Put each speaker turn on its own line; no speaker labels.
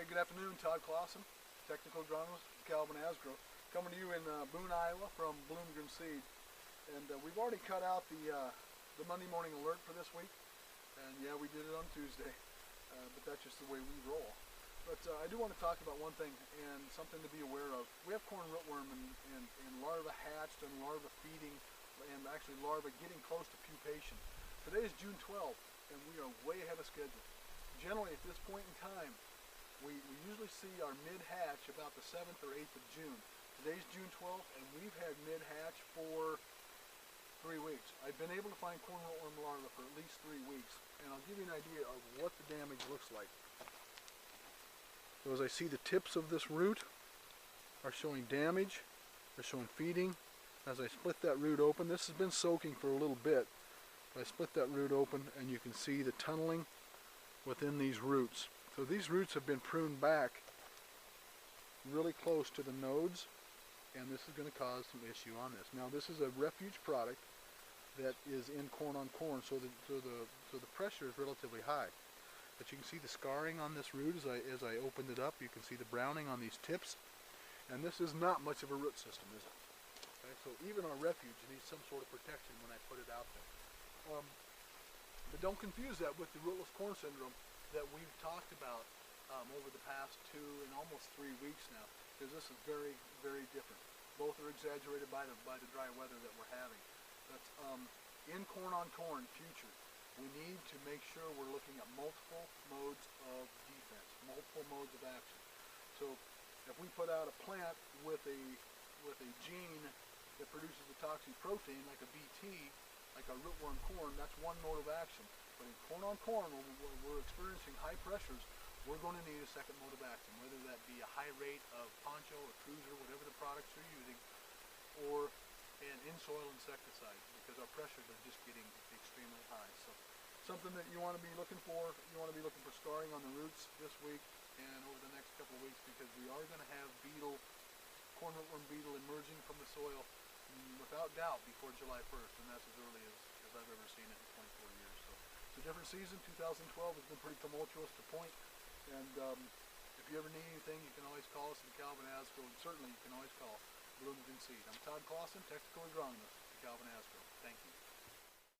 Hey, good afternoon. Todd Clausen, technical agronomist with Calvin Asgrow, coming to you in Boone, Iowa from Bloomgren Seed. And we've already cut out the Monday morning alert for this week. And yeah, we did it on Tuesday, but that's just the way we roll. But I do want to talk about one thing and something to be aware of. We have corn rootworm and larvae hatched and larvae feeding, and actually larvae getting close to pupation. Today is June 12th, and we are way ahead of schedule. Generally, at this point in time, we usually see our mid-hatch about the 7th or 8th of June. Today's June 12th, and we've had mid-hatch for 3 weeks. I've been able to find corn rootworm larvae for at least 3 weeks, and I'll give you an idea of what the damage looks like. So as I see, the tips of this root are showing damage, they're showing feeding. As I split that root open, this has been soaking for a little bit. I split that root open and you can see the tunneling within these roots. So these roots have been pruned back really close to the nodes, and this is going to cause some issue on this. Now this is a refuge product that is in corn on corn, so the pressure is relatively high. But you can see the scarring on this root as I opened it up. You can see the browning on these tips, and this is not much of a root system, is it? Okay, so even our refuge needs some sort of protection when I put it out there. But don't confuse that with the rootless corn syndrome that we've talked about over the past 2 and almost 3 weeks now, because this is very, very different. Both are exaggerated by the dry weather that we're having. But in corn on corn future, we need to make sure we're looking at multiple modes of defense, multiple modes of action. So if we put out a plant with a gene that produces a toxic protein like a BT, like our rootworm corn, that's one mode of action. But in corn on corn, when we're experiencing high pressures, we're going to need a second mode of action, whether that be a high rate of poncho or cruiser, whatever the products you're using, or an in-soil insecticide, because our pressures are just getting extremely high. So something that you want to be looking for, you want to be looking for scarring on the roots this week and over the next couple of weeks, because we are going to have corn rootworm beetle emerging from the soil without doubt before July 1st, and that's as early as I've ever seen it in 24 years. So it's a different season. 2012 has been pretty tumultuous to point, and if you ever need anything, you can always call us at Calvin Asgrow, and certainly you can always call Bloomgren Seed. I'm Todd Clausen, technical agronomist at Calvin Asgrow. Thank you.